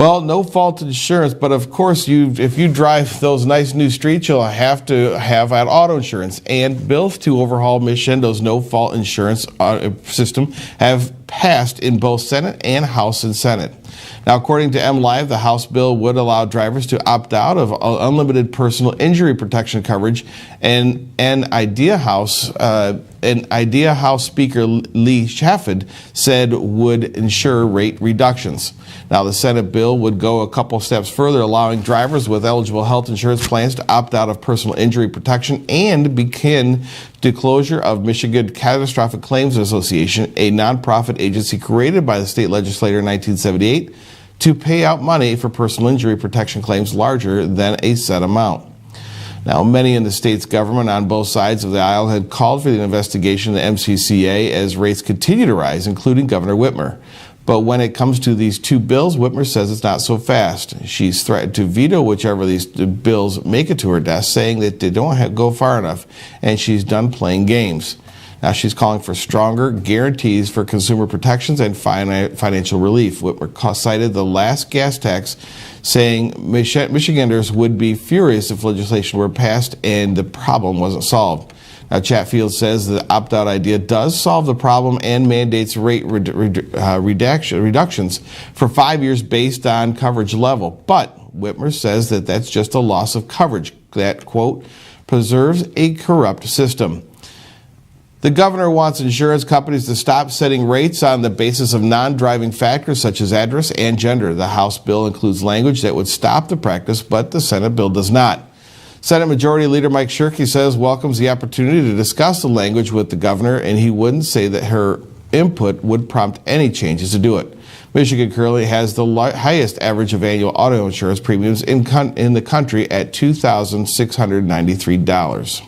Well, no fault insurance, but of course, if you drive those nice new streets, you'll have to have auto insurance. And bills to overhaul Michigan's no fault insurance system have passed in both Senate and House and Senate. Now, according to MLive, the House bill would allow drivers to opt out of unlimited personal injury protection coverage, and an Idea House Speaker Lee Chaffetz said would ensure rate reductions. Now, the Senate bill would go a couple steps further, allowing drivers with eligible health insurance plans to opt out of personal injury protection and begin disclosure of Michigan Catastrophic Claims Association, a nonprofit agency created by the state legislature in 1978 to pay out money for personal injury protection claims larger than a set amount. Now, many in the state's government on both sides of the aisle had called for the investigation of the MCCA as rates continue to rise, including Governor Whitmer. But when it comes to these two bills, Whitmer says it's not so fast. She's threatened to veto whichever of these bills make it to her desk, saying that they don't go far enough, and she's done playing games. Now she's calling for stronger guarantees for consumer protections and financial relief. Whitmer cited the last gas tax, saying Michiganders would be furious if legislation were passed and the problem wasn't solved. Now, Chatfield says the opt-out idea does solve the problem and mandates rate reductions for 5 years based on coverage level. But Whitmer says that that's just a loss of coverage that, quote, preserves a corrupt system. The governor wants insurance companies to stop setting rates on the basis of non-driving factors such as address and gender. The House bill includes language that would stop the practice, but the Senate bill does not. Senate Majority Leader Mike Shirkey says welcomes the opportunity to discuss the language with the governor, and he wouldn't say that her input would prompt any changes to do it. Michigan currently has the highest average of annual auto insurance premiums in the country at $2,693.